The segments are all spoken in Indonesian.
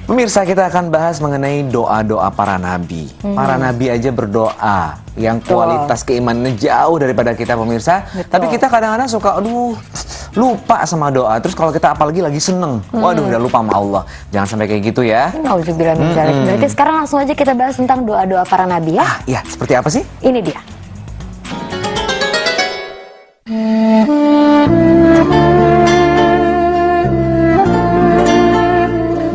Pemirsa, kita akan bahas mengenai doa-doa para nabi. Para nabi aja berdoa yang kualitas keimanannya jauh daripada kita, pemirsa. Betul. Tapi kita kadang-kadang suka, lupa sama doa. Terus kalau kita apalagi lagi seneng, waduh, udah lupa sama Allah. Jangan sampai kayak gitu ya. Nauzubillah min dzalik. Berarti sekarang langsung aja kita bahas tentang doa-doa para nabi ya. Ya, seperti apa sih? Ini dia.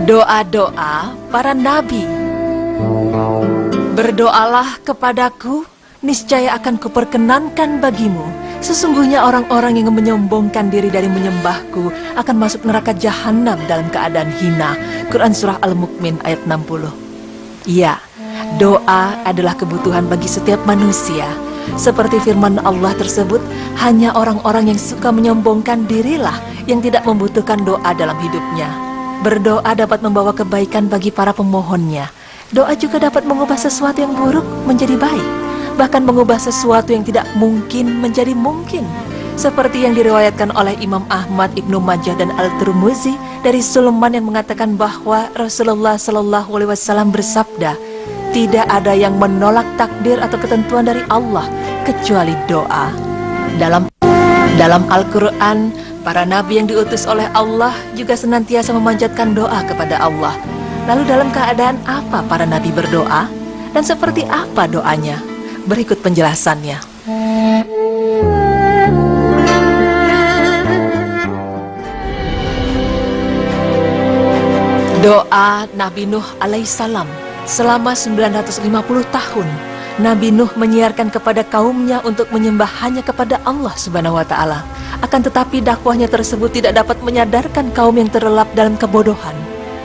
Doa-doa para nabi. Berdoalah kepadaku, niscaya akan kuperkenankan bagimu. Sesungguhnya orang-orang yang menyombongkan diri dari menyembahku akan masuk neraka jahanam dalam keadaan hina. Quran Surah Al-Mu'min ayat 60. Ya, doa adalah kebutuhan bagi setiap manusia. Seperti firman Allah tersebut, hanya orang-orang yang suka menyombongkan dirilah yang tidak membutuhkan doa dalam hidupnya. Berdoa dapat membawa kebaikan bagi para pemohonnya. Doa juga dapat mengubah sesuatu yang buruk menjadi baik, bahkan mengubah sesuatu yang tidak mungkin menjadi mungkin. Seperti yang diriwayatkan oleh Imam Ahmad, Ibnu Majah dan Al-Tirmizi dari Sulaiman yang mengatakan bahwa Rasulullah Shallallahu Alaihi Wasallam bersabda, tidak ada yang menolak takdir atau ketentuan dari Allah kecuali doa. Dalam Al-Quran, para nabi yang diutus oleh Allah juga senantiasa memanjatkan doa kepada Allah. Lalu dalam keadaan apa para nabi berdoa? Dan seperti apa doanya? Berikut penjelasannya. Doa Nabi Nuh alaihissalam. Selama 950 tahun, Nabi Nuh menyiarkan kepada kaumnya untuk menyembah hanya kepada Allah Subhanahu wa Ta'ala. Akan tetapi dakwahnya tersebut tidak dapat menyadarkan kaum yang terlelap dalam kebodohan.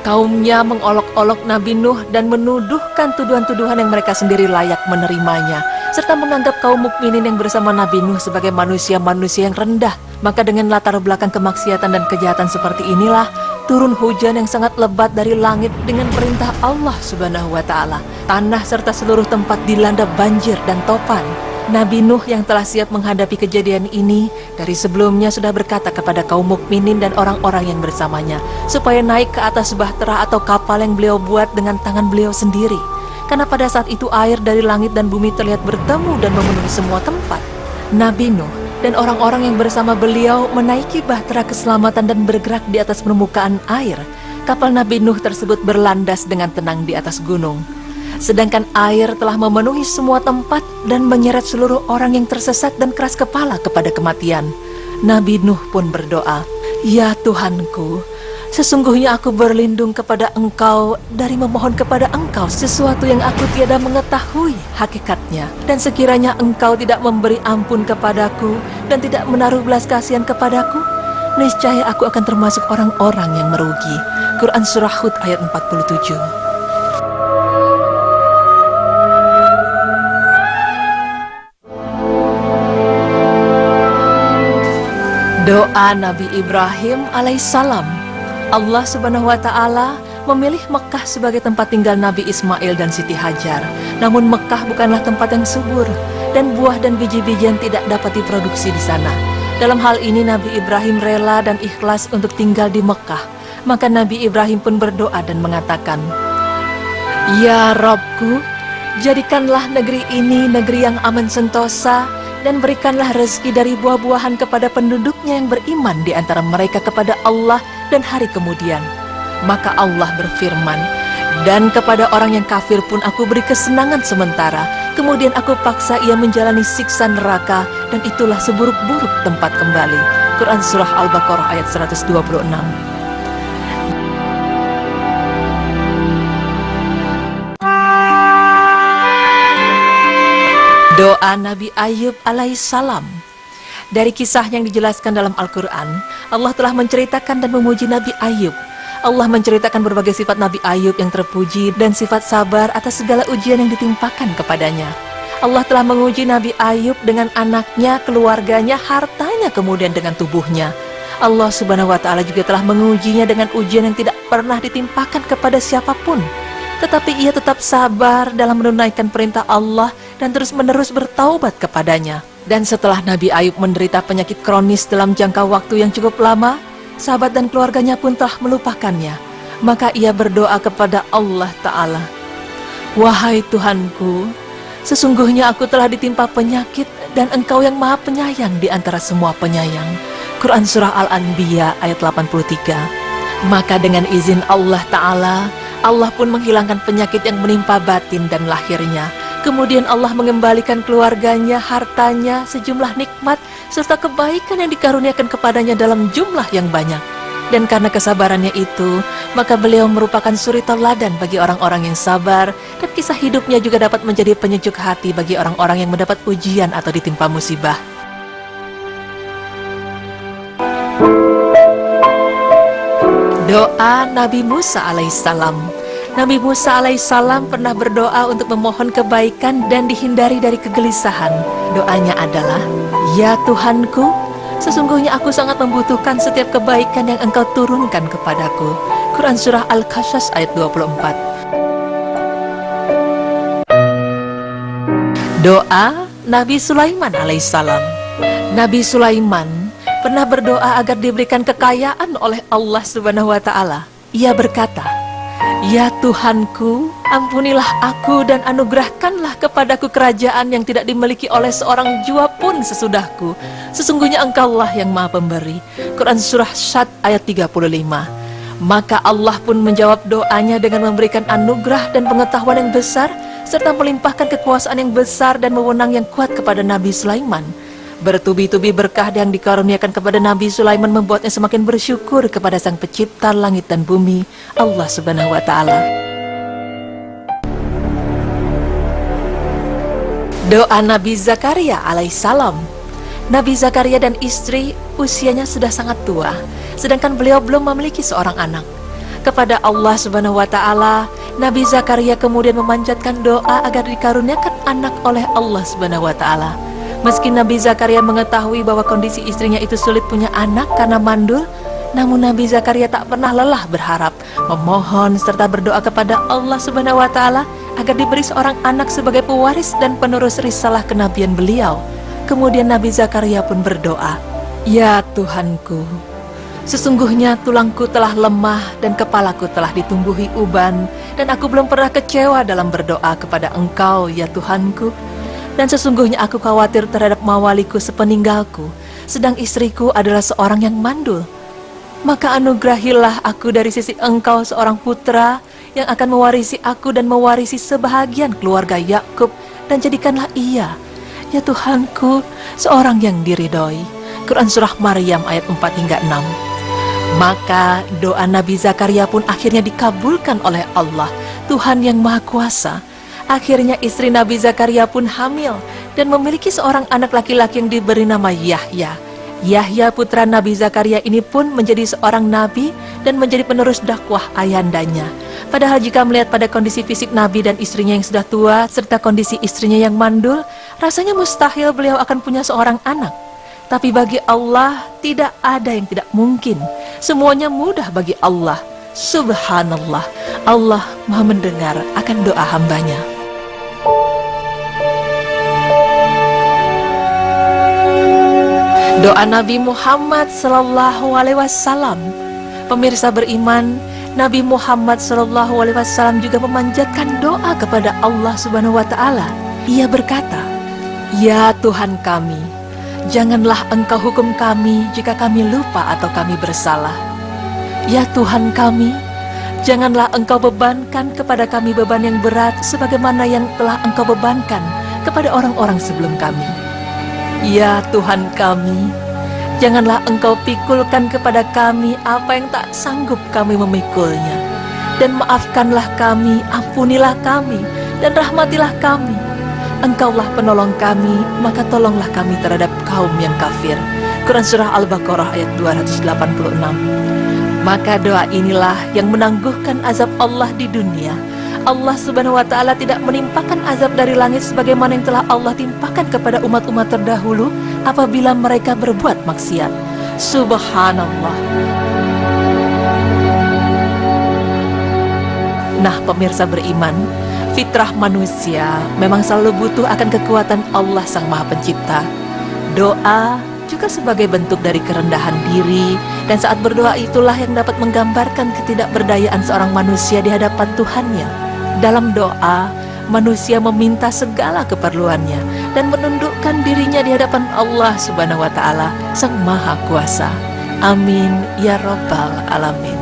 Kaumnya mengolok-olok Nabi Nuh dan menuduhkan tuduhan-tuduhan yang mereka sendiri layak menerimanya, serta menganggap kaum mukminin yang bersama Nabi Nuh sebagai manusia-manusia yang rendah. Maka dengan latar belakang kemaksiatan dan kejahatan seperti inilah, turun hujan yang sangat lebat dari langit dengan perintah Allah Subhanahu wa Ta'ala. Tanah serta seluruh tempat dilanda banjir dan topan. Nabi Nuh yang telah siap menghadapi kejadian ini dari sebelumnya sudah berkata kepada kaum mukminin dan orang-orang yang bersamanya supaya naik ke atas bahtera atau kapal yang beliau buat dengan tangan beliau sendiri. Karena pada saat itu air dari langit dan bumi terlihat bertemu dan memenuhi semua tempat. Nabi Nuh dan orang-orang yang bersama beliau menaiki bahtera keselamatan dan bergerak di atas permukaan air. Kapal Nabi Nuh tersebut berlandas dengan tenang di atas gunung. Sedangkan air telah memenuhi semua tempat dan menyeret seluruh orang yang tersesat dan keras kepala kepada kematian. Nabi Nuh pun berdoa, "Ya Tuhanku, sesungguhnya aku berlindung kepada Engkau dari memohon kepada Engkau sesuatu yang aku tiada mengetahui hakikatnya. Dan sekiranya Engkau tidak memberi ampun kepadaku dan tidak menaruh belas kasihan kepadaku, niscaya aku akan termasuk orang-orang yang merugi." Quran Surah Hud ayat 47. Doa Nabi Ibrahim alaihissalam. Allah Subhanahu wa Ta'ala memilih Mekah sebagai tempat tinggal Nabi Ismail dan Siti Hajar. Namun Mekah bukanlah tempat yang subur dan buah dan biji-bijian tidak dapat diproduksi di sana. Dalam hal ini Nabi Ibrahim rela dan ikhlas untuk tinggal di Mekah. Maka Nabi Ibrahim pun berdoa dan mengatakan, "Ya Rabbku, jadikanlah negeri ini negeri yang aman sentosa, dan berikanlah rezeki dari buah-buahan kepada penduduknya yang beriman di antara mereka kepada Allah dan hari kemudian." Maka Allah berfirman, "Dan kepada orang yang kafir pun aku beri kesenangan sementara, kemudian aku paksa ia menjalani siksa neraka, dan itulah seburuk-buruk tempat kembali." Quran Surah Al-Baqarah ayat 126. Doa Nabi Ayub alaihissalam. Dari kisah yang dijelaskan dalam Al-Quran, Allah telah menceritakan dan memuji Nabi Ayub. Allah menceritakan berbagai sifat Nabi Ayub yang terpuji dan sifat sabar atas segala ujian yang ditimpakan kepadanya. Allah telah menguji Nabi Ayub dengan anaknya, keluarganya, hartanya, kemudian dengan tubuhnya. Allah Subhanahu wa Ta'ala juga telah mengujinya dengan ujian yang tidak pernah ditimpakan kepada siapapun. Tetapi ia tetap sabar dalam menunaikan perintah Allah dan terus-menerus bertaubat kepadanya. Dan setelah Nabi Ayub menderita penyakit kronis dalam jangka waktu yang cukup lama, sahabat dan keluarganya pun telah melupakannya. Maka ia berdoa kepada Allah Ta'ala, "Wahai Tuhanku, sesungguhnya aku telah ditimpa penyakit dan Engkau yang maha penyayang di antara semua penyayang." Quran Surah Al-Anbiya ayat 83. Maka dengan izin Allah Ta'ala, Allah pun menghilangkan penyakit yang menimpa batin dan lahirnya. Kemudian Allah mengembalikan keluarganya, hartanya, sejumlah nikmat, serta kebaikan yang dikaruniakan kepadanya dalam jumlah yang banyak. Dan karena kesabarannya itu, maka beliau merupakan suri tauladan bagi orang-orang yang sabar, dan kisah hidupnya juga dapat menjadi penyejuk hati bagi orang-orang yang mendapat ujian atau ditimpa musibah. Doa Nabi Musa alaihissalam. Nabi Musa alaihissalam pernah berdoa untuk memohon kebaikan dan dihindari dari kegelisahan. Doanya adalah, "Ya Tuhanku, sesungguhnya aku sangat membutuhkan setiap kebaikan yang Engkau turunkan kepadaku." Quran Surah Al-Qasas ayat 24. Doa Nabi Sulaiman alaihissalam. Nabi Sulaiman pernah berdoa agar diberikan kekayaan oleh Allah Subhanahu wa Ta'ala. Ia berkata, "Ya Tuhanku, ampunilah aku dan anugerahkanlah kepadaku kerajaan yang tidak dimiliki oleh seorang jua pun sesudahku. Sesungguhnya Engkaulah yang Maha Pemberi." Quran Surah Syad ayat 35. Maka Allah pun menjawab doanya dengan memberikan anugerah dan pengetahuan yang besar, serta melimpahkan kekuasaan yang besar dan wewenang yang kuat kepada Nabi Sulaiman. Bertubi-tubi berkah yang dikaruniakan kepada Nabi Sulaiman membuatnya semakin bersyukur kepada Sang Pencipta langit dan bumi, Allah Subhanahu wa Ta'ala. Doa Nabi Zakaria alaihissalam. Nabi Zakaria dan istri usianya sudah sangat tua, sedangkan beliau belum memiliki seorang anak. Kepada Allah Subhanahu wa Ta'ala, Nabi Zakaria kemudian memanjatkan doa agar dikaruniakan anak oleh Allah Subhanahu wa Ta'ala. Meski Nabi Zakaria mengetahui bahwa kondisi istrinya itu sulit punya anak karena mandul, namun Nabi Zakaria tak pernah lelah berharap, memohon serta berdoa kepada Allah Subhanahu wa Ta'ala agar diberi seorang anak sebagai pewaris dan penerus risalah kenabian beliau. Kemudian Nabi Zakaria pun berdoa, "Ya Tuhanku, sesungguhnya tulangku telah lemah dan kepalaku telah ditumbuhi uban, dan aku belum pernah kecewa dalam berdoa kepada Engkau, ya Tuhanku. Dan sesungguhnya aku khawatir terhadap mawaliku sepeninggalku, sedang istriku adalah seorang yang mandul. Maka anugerahilah aku dari sisi Engkau seorang putra yang akan mewarisi aku dan mewarisi sebahagian keluarga Yakub, dan jadikanlah ia, ya Tuhanku, seorang yang diridhoi." Quran Surah Maryam ayat 4 hingga 6. Maka doa Nabi Zakaria pun akhirnya dikabulkan oleh Allah, Tuhan yang Maha Kuasa. Akhirnya istri Nabi Zakaria pun hamil dan memiliki seorang anak laki-laki yang diberi nama Yahya. Yahya putra Nabi Zakaria ini pun menjadi seorang nabi dan menjadi penerus dakwah ayandanya. Padahal jika melihat pada kondisi fisik Nabi dan istrinya yang sudah tua serta kondisi istrinya yang mandul, rasanya mustahil beliau akan punya seorang anak. Tapi bagi Allah tidak ada yang tidak mungkin. Semuanya mudah bagi Allah. Subhanallah, Allah Maha mendengar akan doa hambanya. Doa Nabi Muhammad sallallahu alaihi wasallam. Pemirsa beriman, Nabi Muhammad sallallahu alaihi wasallam juga memanjatkan doa kepada Allah Subhanahu wa Ta'ala. Ia berkata, "Ya Tuhan kami, janganlah Engkau hukum kami jika kami lupa atau kami bersalah. Ya Tuhan kami, janganlah Engkau bebankan kepada kami beban yang berat sebagaimana yang telah Engkau bebankan kepada orang-orang sebelum kami. Ya Tuhan kami, janganlah Engkau pikulkan kepada kami apa yang tak sanggup kami memikulnya. Dan maafkanlah kami, ampunilah kami, dan rahmatilah kami. Engkaulah penolong kami, maka tolonglah kami terhadap kaum yang kafir." Quran Surah Al-Baqarah ayat 286. Maka doa inilah yang menangguhkan azab Allah di dunia. Allah Subhanahu wa Ta'ala tidak menimpakan azab dari langit sebagaimana yang telah Allah timpakan kepada umat-umat terdahulu apabila mereka berbuat maksiat. Subhanallah. Nah, pemirsa beriman, fitrah manusia memang selalu butuh akan kekuatan Allah Sang Maha Pencipta. Doa juga sebagai bentuk dari kerendahan diri, dan saat berdoa itulah yang dapat menggambarkan ketidakberdayaan seorang manusia di hadapan Tuhannya. Dalam doa, manusia meminta segala keperluannya dan menundukkan dirinya di hadapan Allah Subhanahu wa Ta'ala, Sang Maha Kuasa. Amin ya Rabbal Alamin.